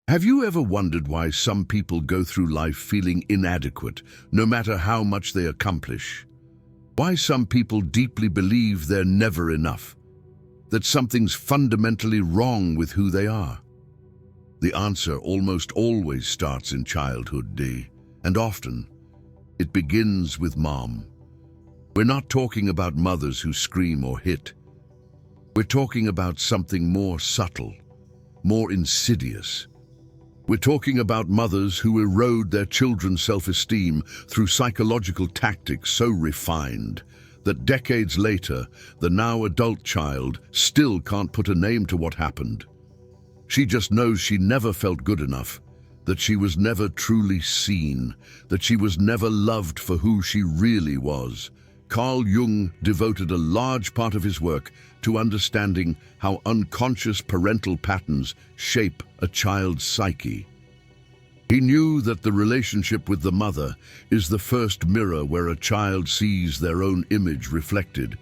Have you ever wondered why some people go through life feeling inadequate, no matter how much they accomplish? Why some people deeply believe they're never enough, that something's fundamentally wrong with who they are? The answer almost always starts in childhood, and often it begins with mom. We're not talking about mothers who scream or hit. We're talking about something more subtle, more insidious. We're talking about mothers who erode their children's self-esteem through psychological tactics so refined that decades later, the now adult child still can't put a name to what happened. She just knows she never felt good enough, that she was never truly seen, that she was never loved for who she really was. Carl Jung devoted a large part of his work to understanding how unconscious parental patterns shape a child's psyche. He knew that the relationship with the mother is the first mirror where a child sees their own image reflected,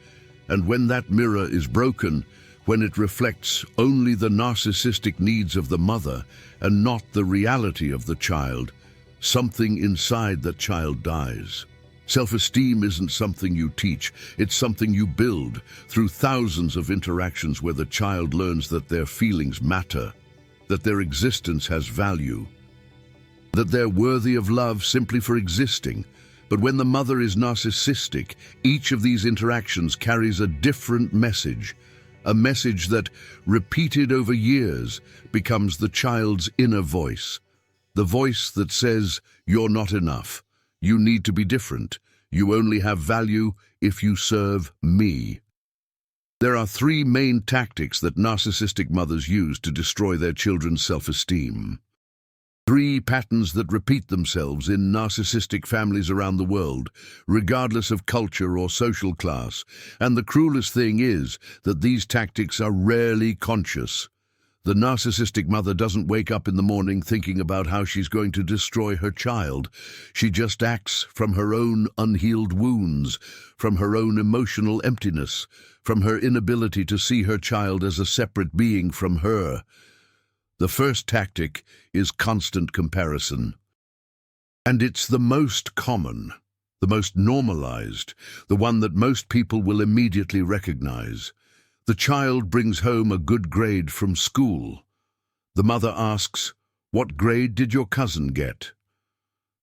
and when that mirror is broken, when it reflects only the narcissistic needs of the mother and not the reality of the child, something inside that child dies. Self-esteem isn't something you teach, it's something you build through thousands of interactions where the child learns that their feelings matter, that their existence has value, that they're worthy of love simply for existing. But when the mother is narcissistic, each of these interactions carries a different message, a message that, repeated over years, becomes the child's inner voice, the voice that says, "You're not enough. You need to be different. You only have value if you serve me." There are three main tactics that narcissistic mothers use to destroy their children's self-esteem. Three patterns that repeat themselves in narcissistic families around the world, regardless of culture or social class. And the cruelest thing is that these tactics are rarely conscious. The narcissistic mother doesn't wake up in the morning thinking about how she's going to destroy her child. She just acts from her own unhealed wounds, from her own emotional emptiness, from her inability to see her child as a separate being from her. The first tactic is constant comparison. And it's the most common, the most normalized, the one that most people will immediately recognize. The child brings home a good grade from school. The mother asks, "What grade did your cousin get?"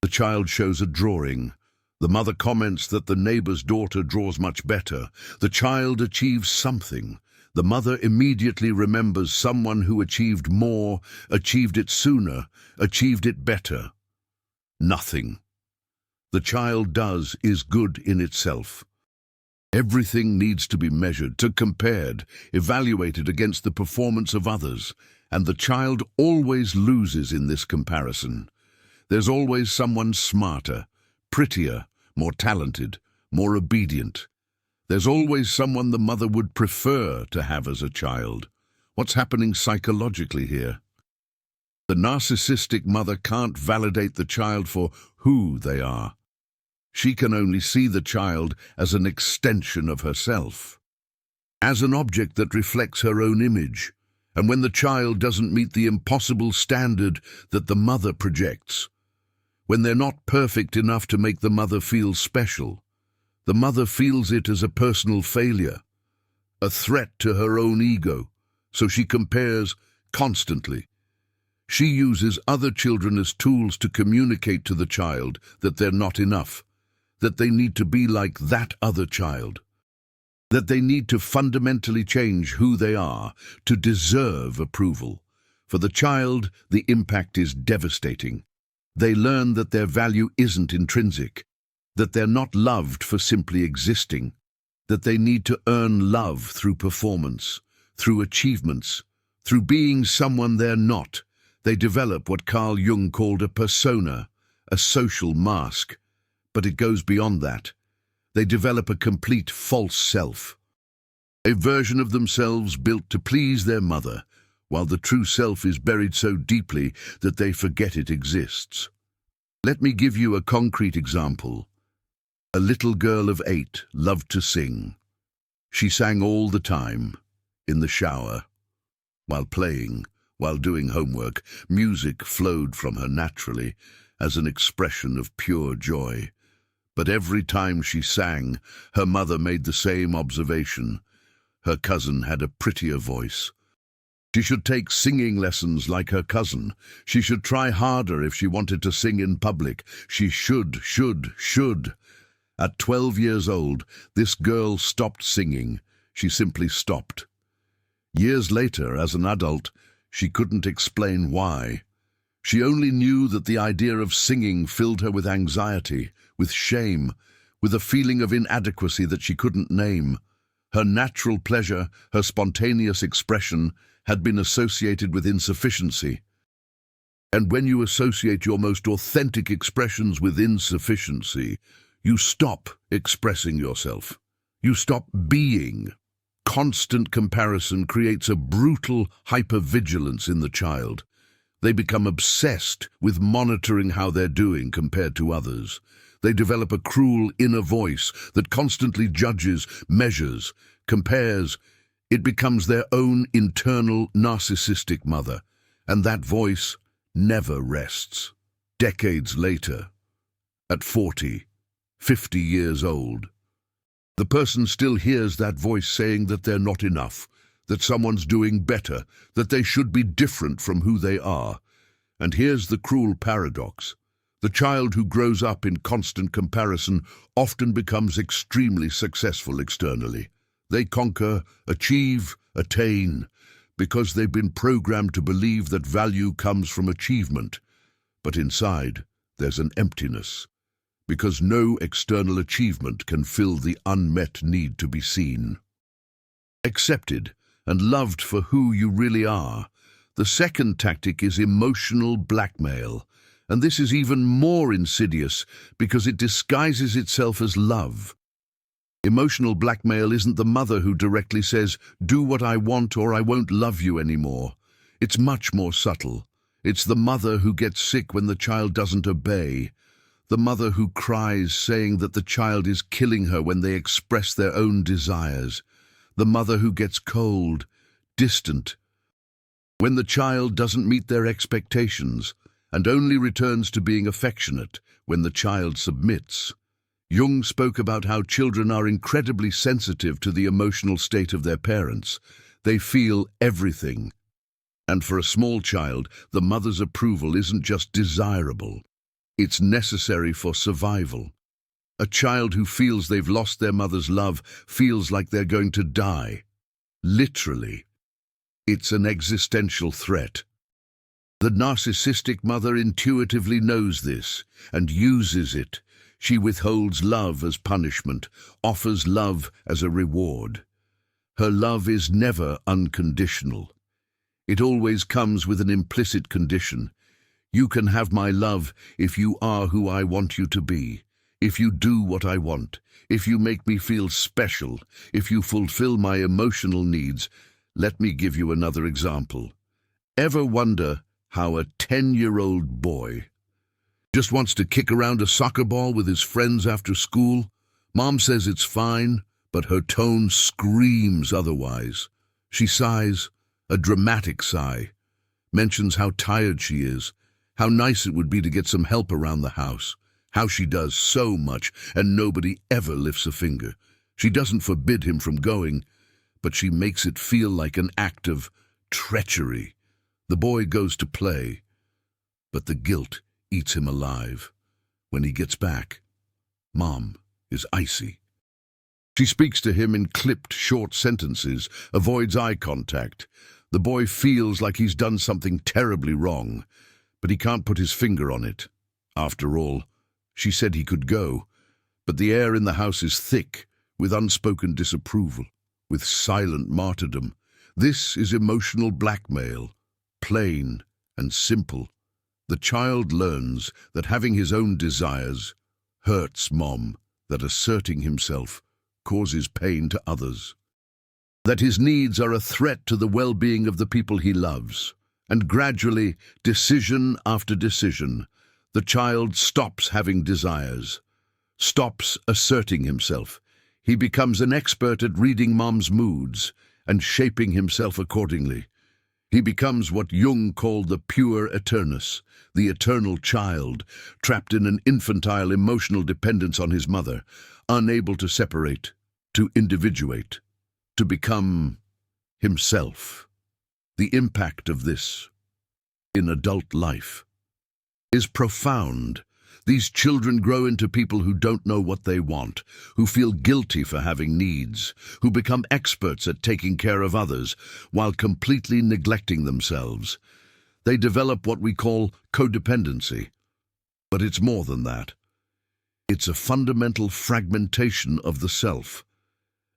The child shows a drawing. The mother comments that the neighbor's daughter draws much better. The child achieves something. The mother immediately remembers someone who achieved more, achieved it sooner, achieved it better. Nothing. The child does is good in itself. Everything needs to be measured, compared, evaluated against the performance of others, and the child always loses in this comparison. There's always someone smarter, prettier, more talented, more obedient. There's always someone the mother would prefer to have as a child. What's happening psychologically here? The narcissistic mother can't validate the child for who they are. She can only see the child as an extension of herself, as an object that reflects her own image. And when the child doesn't meet the impossible standard that the mother projects, when they're not perfect enough to make the mother feel special, the mother feels it as a personal failure, a threat to her own ego, so she compares constantly. She uses other children as tools to communicate to the child that they're not enough, that they need to be like that other child, that they need to fundamentally change who they are to deserve approval. For the child, the impact is devastating. They learn that their value isn't intrinsic, that they're not loved for simply existing, that they need to earn love through performance, through achievements, through being someone they're not. They develop what Carl Jung called a persona, a social mask. But it goes beyond that. They develop a complete false self, a version of themselves built to please their mother, while the true self is buried so deeply that they forget it exists. Let me give you a concrete example. A little girl of 8 loved to sing. She sang all the time, in the shower, while playing, While doing homework, music flowed from her naturally as an expression of pure joy. But every time she sang, her mother made the same observation. Her cousin had a prettier voice. She should take singing lessons like her cousin. She should try harder if she wanted to sing in public. She should. At 12 years old, this girl stopped singing. She simply stopped. Years later, as an adult, she couldn't explain why. She only knew that the idea of singing filled her with anxiety, with shame, with a feeling of inadequacy that she couldn't name. Her natural pleasure, her spontaneous expression, had been associated with insufficiency. And when you associate your most authentic expressions with insufficiency, you stop expressing yourself. You stop being. Constant comparison creates a brutal hypervigilance in the child. They become obsessed with monitoring how they're doing compared to others. They develop a cruel inner voice that constantly judges, measures, compares. It becomes their own internal narcissistic mother, and that voice never rests. Decades later, at 40, 50 years old, the person still hears that voice saying that they're not enough, that someone's doing better, that they should be different from who they are. And here's the cruel paradox. The child who grows up in constant comparison often becomes extremely successful externally. They conquer, achieve, attain, because they've been programmed to believe that value comes from achievement. But inside, there's an emptiness, because no external achievement can fill the unmet need to be seen, accepted, and loved for who you really are. The second tactic is emotional blackmail, and this is even more insidious because it disguises itself as love. Emotional blackmail isn't the mother who directly says, "Do what I want or I won't love you anymore." It's much more subtle. It's the mother who gets sick when the child doesn't obey. The mother who cries saying that the child is killing her when they express their own desires. The mother who gets cold, distant, when the child doesn't meet their expectations, and only returns to being affectionate when the child submits. Jung spoke about how children are incredibly sensitive to the emotional state of their parents. They feel everything. And for a small child, the mother's approval isn't just desirable. It's necessary for survival. A child who feels they've lost their mother's love feels like they're going to die. Literally. It's an existential threat. The narcissistic mother intuitively knows this and uses it. She withholds love as punishment, offers love as a reward. Her love is never unconditional. It always comes with an implicit condition. You can have my love if you are who I want you to be, if you do what I want, if you make me feel special, if you fulfill my emotional needs. Let me give you another example. Ever wonder how a 10-year-old boy just wants to kick around a soccer ball with his friends after school? Mom says it's fine, but her tone screams otherwise. She sighs, a dramatic sigh, mentions how tired she is, how nice it would be to get some help around the house, how she does so much and nobody ever lifts a finger. She doesn't forbid him from going, but she makes it feel like an act of treachery. The boy goes to play, but the guilt eats him alive. When he gets back, Mom is icy. She speaks to him in clipped, short sentences, avoids eye contact. The boy feels like he's done something terribly wrong, but he can't put his finger on it. After all, she said he could go, but the air in the house is thick with unspoken disapproval, with silent martyrdom. This is emotional blackmail, plain and simple. The child learns that having his own desires hurts Mom, that asserting himself causes pain to others, that his needs are a threat to the well-being of the people he loves. And gradually, decision after decision, the child stops having desires, stops asserting himself. He becomes an expert at reading Mom's moods and shaping himself accordingly. He becomes what Jung called the pure eternus, the eternal child, trapped in an infantile emotional dependence on his mother, unable to separate, to individuate, to become himself. The impact of this in adult life is profound. These children grow into people who don't know what they want, who feel guilty for having needs, who become experts at taking care of others while completely neglecting themselves. They develop what we call codependency. But it's more than that. It's a fundamental fragmentation of the self,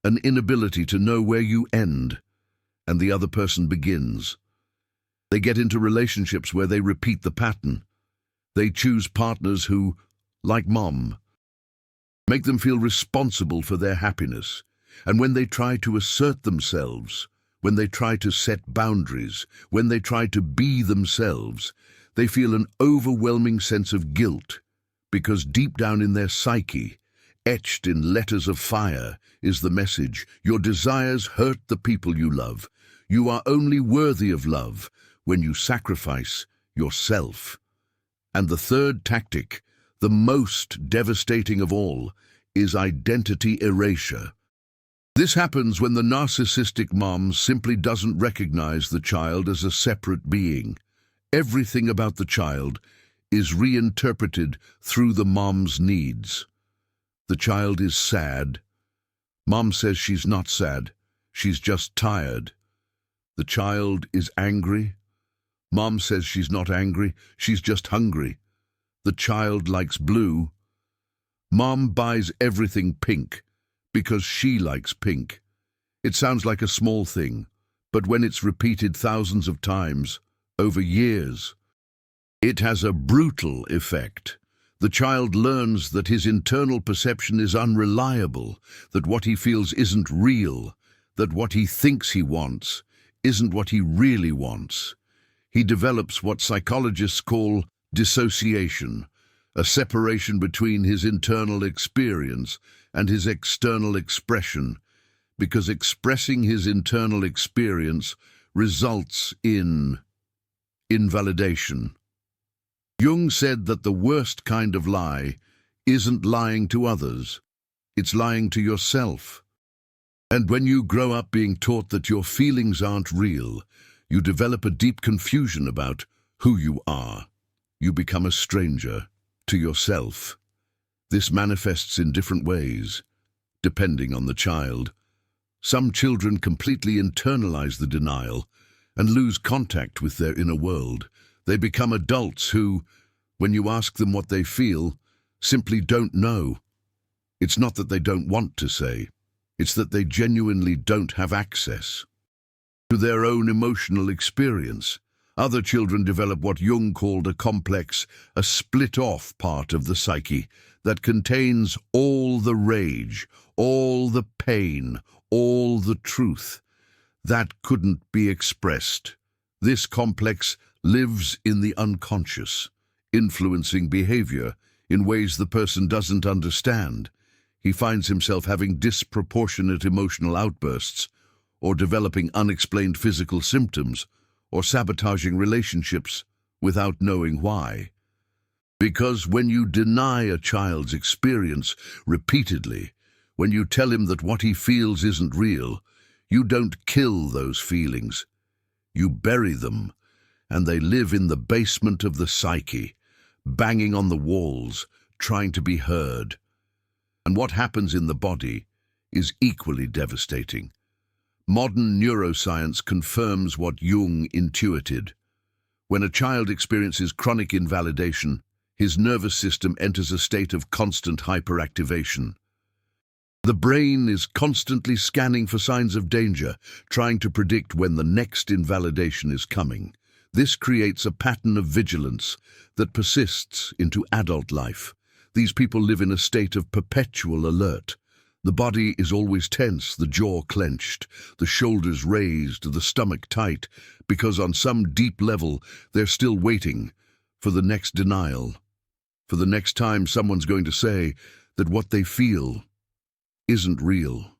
an inability to know where you end and the other person begins. They get into relationships where they repeat the pattern. They choose partners who, like mom, make them feel responsible for their happiness. And when they try to assert themselves, when they try to set boundaries, when they try to be themselves, they feel an overwhelming sense of guilt, because deep down in their psyche, etched in letters of fire, is the message: your desires hurt the people you love. You are only worthy of love when you sacrifice yourself. And the third tactic, the most devastating of all, is identity erasure. This happens when the narcissistic mom simply doesn't recognize the child as a separate being. Everything about the child is reinterpreted through the mom's needs. The child is sad. Mom says she's not sad, she's just tired. The child is angry. Mom says she's not angry, she's just hungry. The child likes blue. Mom buys everything pink because she likes pink. It sounds like a small thing, but when it's repeated thousands of times, over years, it has a brutal effect. The child learns that his internal perception is unreliable, that what he feels isn't real, that what he thinks he wants isn't what he really wants. He develops what psychologists call dissociation, a separation between his internal experience and his external expression, because expressing his internal experience results in invalidation. Jung said that the worst kind of lie isn't lying to others, it's lying to yourself. And when you grow up being taught that your feelings aren't real, you develop a deep confusion about who you are. You become a stranger to yourself. This manifests in different ways, depending on the child. Some children completely internalize the denial and lose contact with their inner world. They become adults who, when you ask them what they feel, simply don't know. It's not that they don't want to say, it's that they genuinely don't have access to their own emotional experience. Other children develop what Jung called a complex, a split-off part of the psyche that contains all the rage, all the pain, all the truth that couldn't be expressed. This complex lives in the unconscious, influencing behavior in ways the person doesn't understand. He finds himself having disproportionate emotional outbursts, or developing unexplained physical symptoms, or sabotaging relationships without knowing why. Because when you deny a child's experience repeatedly, when you tell him that what he feels isn't real, you don't kill those feelings. You bury them, and they live in the basement of the psyche, banging on the walls, trying to be heard. And what happens in the body is equally devastating. Modern neuroscience confirms what Jung intuited. When a child experiences chronic invalidation, his nervous system enters a state of constant hyperactivation. The brain is constantly scanning for signs of danger, trying to predict when the next invalidation is coming. This creates a pattern of vigilance that persists into adult life. These people live in a state of perpetual alert. The body is always tense, the jaw clenched, the shoulders raised, the stomach tight, because on some deep level they're still waiting for the next denial, for the next time someone's going to say that what they feel isn't real.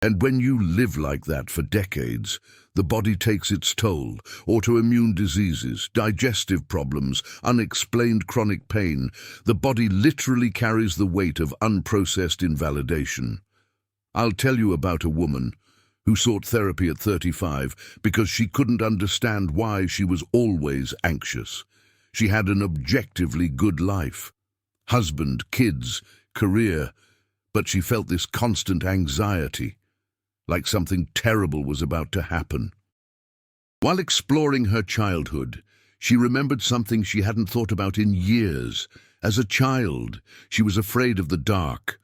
And when you live like that for decades, the body takes its toll. Autoimmune diseases, digestive problems, unexplained chronic pain. The body literally carries the weight of unprocessed invalidation. I'll tell you about a woman who sought therapy at 35 because she couldn't understand why she was always anxious. She had an objectively good life. Husband, kids, career, but she felt this constant anxiety, like something terrible was about to happen. While exploring her childhood, she remembered something she hadn't thought about in years. As a child, she was afraid of the dark,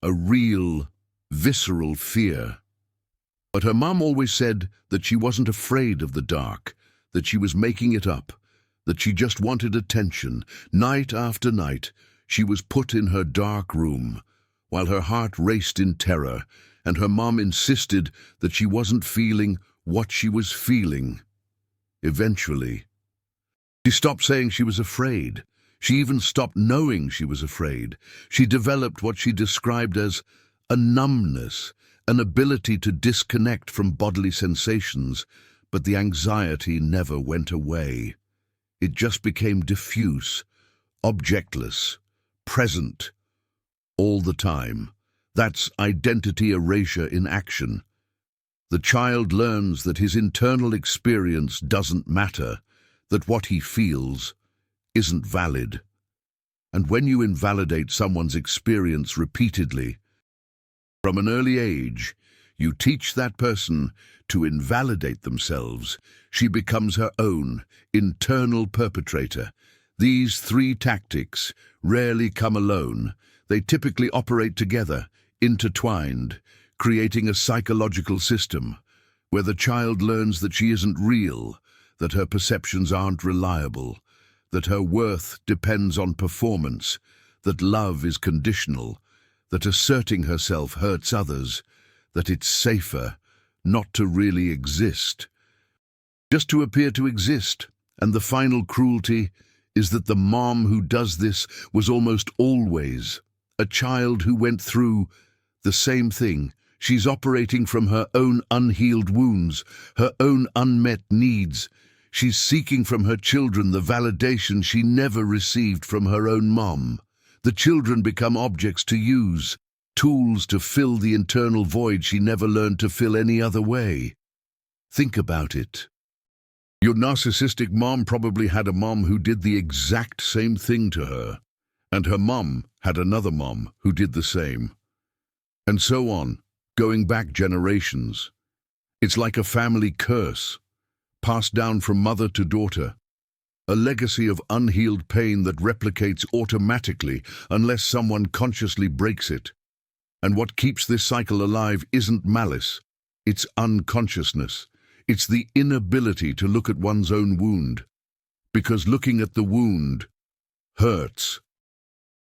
a real, visceral fear. But her mom always said that she wasn't afraid of the dark, that she was making it up, that she just wanted attention. Night after night, she was put in her dark room, while her heart raced in terror, and her mom insisted that she wasn't feeling what she was feeling. Eventually, she stopped saying she was afraid. She even stopped knowing she was afraid. She developed what she described as a numbness, an ability to disconnect from bodily sensations, but the anxiety never went away. It just became diffuse, objectless, present, all the time. That's identity erasure in action. The child learns that his internal experience doesn't matter, that what he feels isn't valid. And when you invalidate someone's experience repeatedly, from an early age, you teach that person to invalidate themselves. She becomes her own internal perpetrator. These three tactics rarely come alone. They typically operate together, intertwined, creating a psychological system where the child learns that she isn't real, that her perceptions aren't reliable, that her worth depends on performance, that love is conditional, that asserting herself hurts others, that it's safer not to really exist, just to appear to exist. And the final cruelty is that the mom who does this was almost always a child who went through the same thing. She's operating from her own unhealed wounds, her own unmet needs. She's seeking from her children the validation she never received from her own mom. The children become objects to use, tools to fill the internal void she never learned to fill any other way. Think about it. Your narcissistic mom probably had a mom who did the exact same thing to her, and her mom had another mom who did the same. And so on, going back generations. It's like a family curse, passed down from mother to daughter, a legacy of unhealed pain that replicates automatically unless someone consciously breaks it. And what keeps this cycle alive isn't malice, it's unconsciousness. It's the inability to look at one's own wound, because looking at the wound hurts.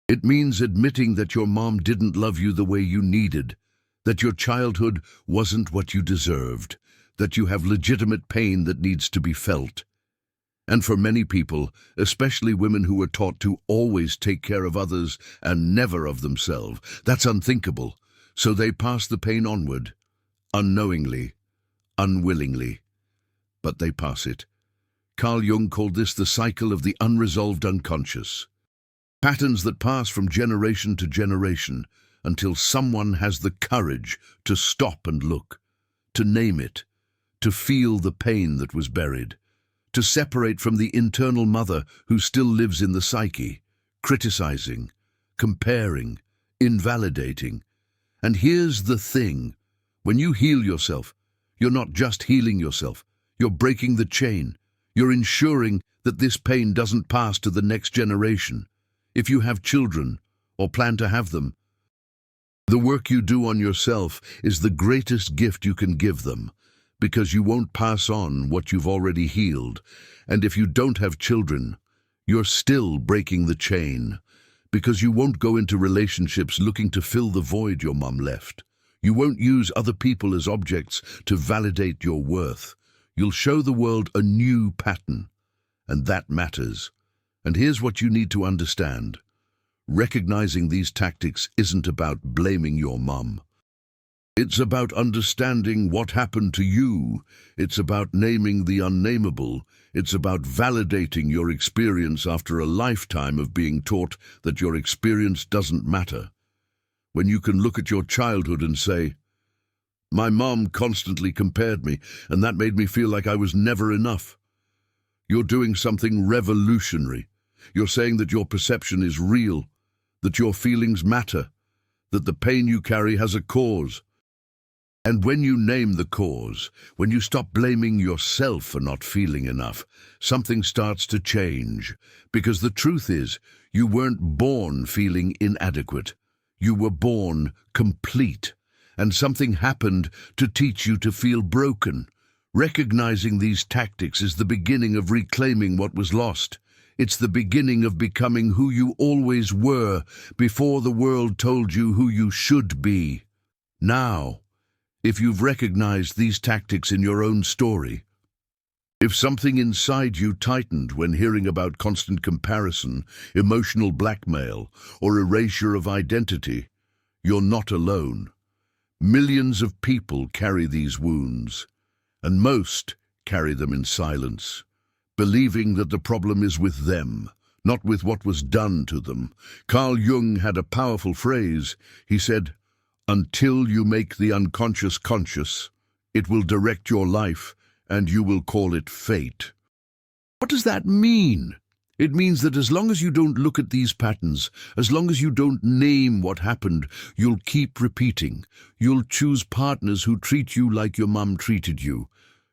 It means admitting that your mom didn't love you the way you needed, that your childhood wasn't what you deserved, that you have legitimate pain that needs to be felt. And for many people, especially women who were taught to always take care of others and never of themselves, that's unthinkable. So they pass the pain onward, unknowingly, unwillingly, but they pass it. Carl Jung called this the cycle of the unresolved unconscious. Patterns that pass from generation to generation until someone has the courage to stop and look, to name it, to feel the pain that was buried, to separate from the internal mother who still lives in the psyche, criticizing, comparing, invalidating. And here's the thing, when you heal yourself, you're not just healing yourself, you're breaking the chain. You're ensuring that this pain doesn't pass to the next generation. If you have children, or plan to have them, the work you do on yourself is the greatest gift you can give them, because you won't pass on what you've already healed. And if you don't have children, you're still breaking the chain, because you won't go into relationships looking to fill the void your mom left. You won't use other people as objects to validate your worth. You'll show the world a new pattern, and that matters. And here's what you need to understand. Recognizing these tactics isn't about blaming your mom. It's about understanding what happened to you. It's about naming the unnameable. It's about validating your experience after a lifetime of being taught that your experience doesn't matter. When you can look at your childhood and say, "My mom constantly compared me, and that made me feel like I was never enough." You're doing something revolutionary. You're saying that your perception is real, that your feelings matter, that the pain you carry has a cause. And when you name the cause, when you stop blaming yourself for not feeling enough, something starts to change. Because the truth is, you weren't born feeling inadequate. You were born complete. And something happened to teach you to feel broken. Recognizing these tactics is the beginning of reclaiming what was lost. It's the beginning of becoming who you always were before the world told you who you should be. Now, if you've recognized these tactics in your own story, if something inside you tightened when hearing about constant comparison, emotional blackmail, or erasure of identity, you're not alone. Millions of people carry these wounds, and most carry them in silence, believing that the problem is with them, not with what was done to them. Carl Jung had a powerful phrase. He said, "Until you make the unconscious conscious, it will direct your life, and you will call it fate." What does that mean? It means that as long as you don't look at these patterns, as long as you don't name what happened, you'll keep repeating. You'll choose partners who treat you like your mum treated you.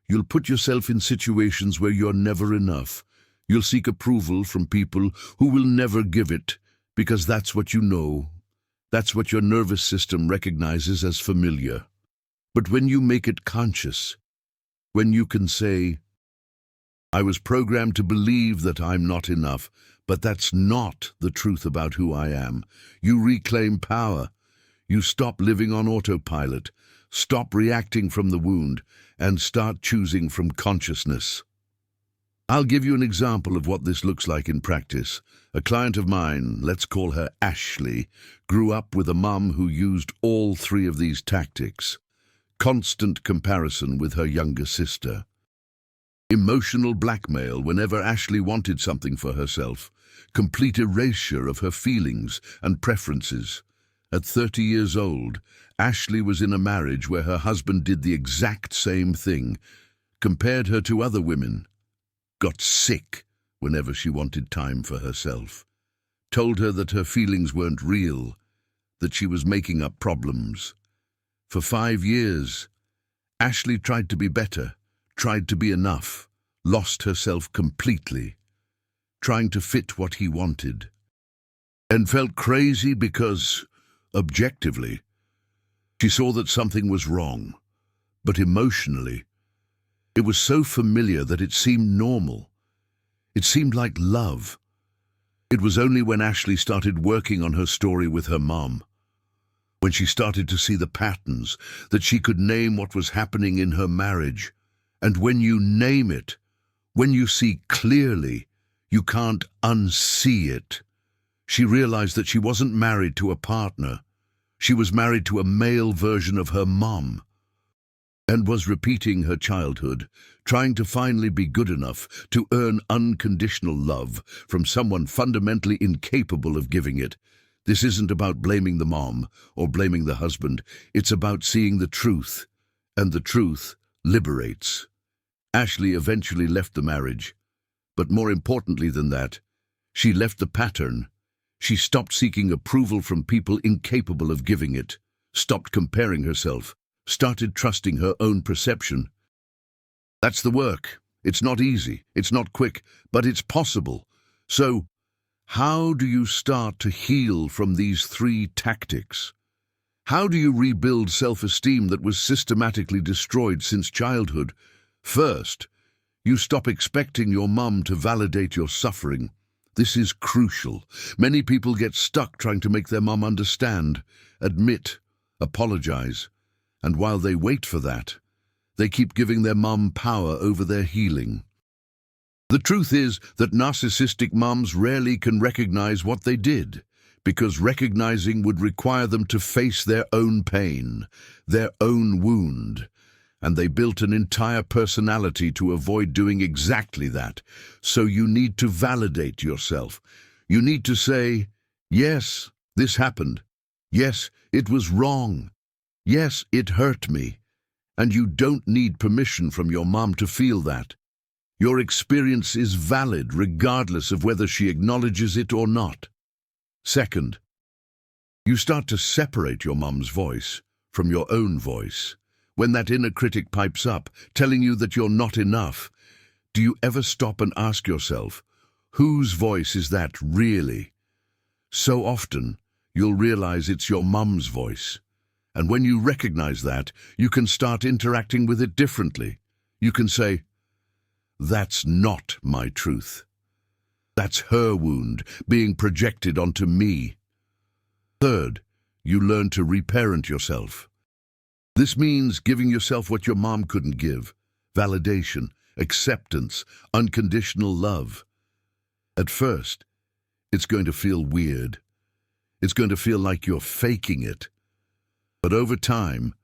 You'll put yourself in situations where you're never enough. You'll seek approval from people who will never give it, because that's what you know. That's what your nervous system recognizes as familiar. But when you make it conscious, when you can say, "I was programmed to believe that I'm not enough, but that's not the truth about who I am," you reclaim power. You stop living on autopilot, stop reacting from the wound, and start choosing from consciousness. I'll give you an example of what this looks like in practice. A client of mine, let's call her Ashley, grew up with a mum who used all three of these tactics. Constant comparison with her younger sister. Emotional blackmail whenever Ashley wanted something for herself. Complete erasure of her feelings and preferences. At 30 years old, Ashley was in a marriage where her husband did the exact same thing, compared her to other women, got sick whenever she wanted time for herself, told her that her feelings weren't real, that she was making up problems. For 5 years, Ashley tried to be better, tried to be enough, lost herself completely, trying to fit what he wanted, and felt crazy because, objectively, she saw that something was wrong, but emotionally, it was so familiar that it seemed normal. It seemed like love. It was only when Ashley started working on her story with her mom, when she started to see the patterns, that she could name what was happening in her marriage. And when you name it, when you see clearly, you can't unsee it. She realized that she wasn't married to a partner. She was married to a male version of her mom, and was repeating her childhood, trying to finally be good enough to earn unconditional love from someone fundamentally incapable of giving it. This isn't about blaming the mom or blaming the husband. It's about seeing the truth, and the truth liberates. Ashley eventually left the marriage, but more importantly than that, she left the pattern. She stopped seeking approval from people incapable of giving it, stopped comparing herself, started trusting her own perception. That's the work. It's not easy, it's not quick, but it's possible. So, how do you start to heal from these 3 tactics? How do you rebuild self-esteem that was systematically destroyed since childhood? First, you stop expecting your mum to validate your suffering. This is crucial. Many people get stuck trying to make their mum understand, admit, apologize. And while they wait for that, they keep giving their mum power over their healing. The truth is that narcissistic mums rarely can recognize what they did, because recognizing would require them to face their own pain, their own wound, and they built an entire personality to avoid doing exactly that. So you need to validate yourself. You need to say, yes, this happened. Yes, it was wrong. Yes, it hurt me. And you don't need permission from your mom to feel that. Your experience is valid regardless of whether she acknowledges it or not. Second, you start to separate your mom's voice from your own voice. When that inner critic pipes up, telling you that you're not enough, do you ever stop and ask yourself, whose voice is that really? So often, you'll realize it's your mom's voice. And when you recognize that, you can start interacting with it differently. You can say, that's not my truth. That's her wound being projected onto me. Third, you learn to reparent yourself. This means giving yourself what your mom couldn't give: validation, acceptance, unconditional love. At first, it's going to feel weird. It's going to feel like you're faking it. But over time,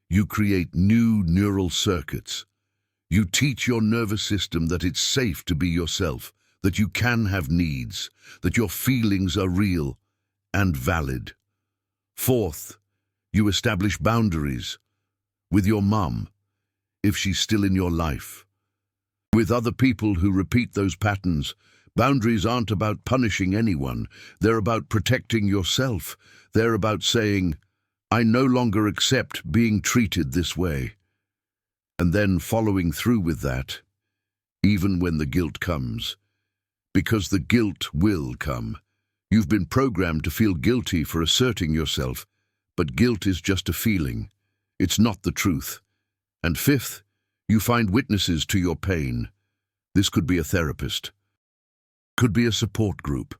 you create new neural circuits. You teach your nervous system that it's safe to be yourself, that you can have needs, that your feelings are real and valid. Fourth, you establish boundaries with your mom, if she's still in your life. With other people who repeat those patterns, boundaries aren't about punishing anyone. They're about protecting yourself. They're about saying, I no longer accept being treated this way. And then following through with that, even when the guilt comes. Because the guilt will come. You've been programmed to feel guilty for asserting yourself, but guilt is just a feeling. It's not the truth. And fifth, you find witnesses to your pain. This could be a therapist, could be a support group,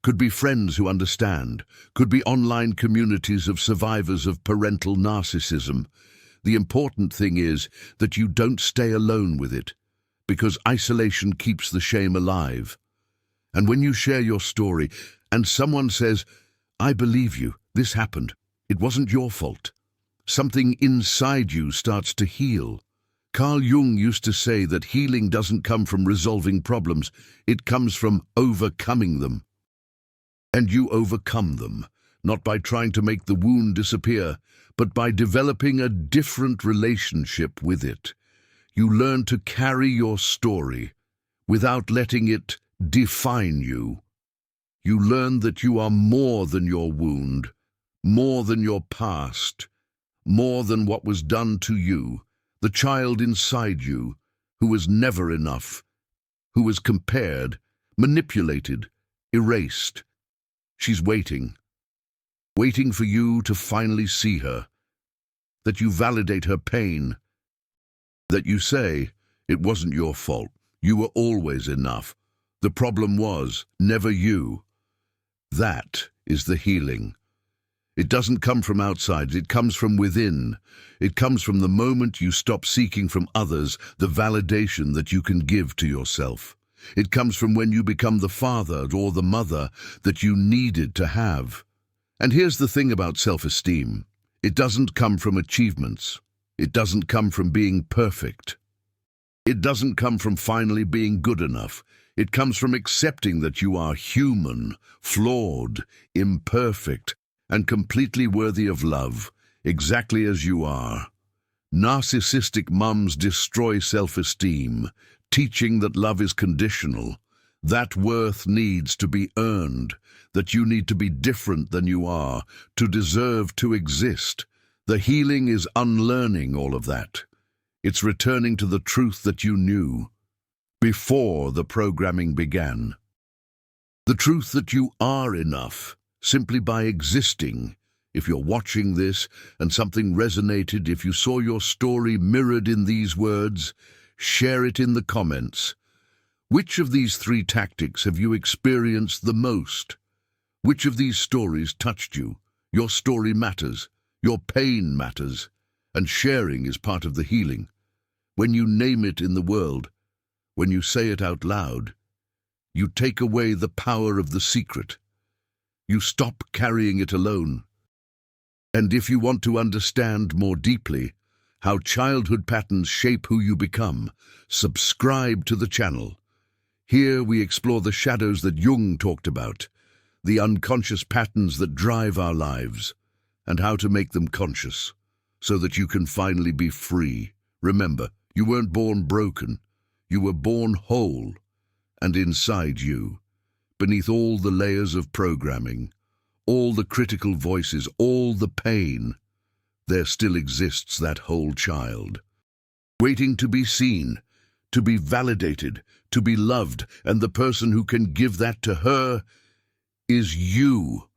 could be friends who understand, could be online communities of survivors of parental narcissism. The important thing is that you don't stay alone with it, because isolation keeps the shame alive. And when you share your story, and someone says, I believe you, this happened, it wasn't your fault, something inside you starts to heal. Carl Jung used to say that healing doesn't come from resolving problems, it comes from overcoming them. And you overcome them, not by trying to make the wound disappear, but by developing a different relationship with it. You learn to carry your story without letting it define you. You learn that you are more than your wound, more than your past, more than what was done to you, the child inside you who was never enough, who was compared, manipulated, erased. She's waiting for you to finally see her, that you validate her pain, that you say, it wasn't your fault, you were always enough. The problem was never you. That is the healing. It doesn't come from outside, it comes from within. It comes from the moment you stop seeking from others the validation that you can give to yourself. It comes from when you become the father or the mother that you needed to have. And here's the thing about self-esteem. It doesn't come from achievements. It doesn't come from being perfect. It doesn't come from finally being good enough. It comes from accepting that you are human, flawed, imperfect, and completely worthy of love, exactly as you are. Narcissistic mums destroy self-esteem, teaching that love is conditional, that worth needs to be earned, that you need to be different than you are to deserve to exist. The healing is unlearning all of that. It's returning to the truth that you knew before the programming began. The truth that you are enough, simply by existing. If you're watching this and something resonated, if you saw your story mirrored in these words, share it in the comments. Which of these 3 tactics have you experienced the most? Which of these stories touched you? Your story matters. Your pain matters. And sharing is part of the healing. When you name it in the world, when you say it out loud, you take away the power of the secret. You stop carrying it alone. And if you want to understand more deeply how childhood patterns shape who you become, subscribe to the channel. Here we explore the shadows that Jung talked about, the unconscious patterns that drive our lives, and how to make them conscious, so that you can finally be free. Remember, you weren't born broken. You were born whole. And inside you, beneath all the layers of programming, all the critical voices, all the pain, there still exists that whole child, waiting to be seen, to be validated, to be loved, and the person who can give that to her is you.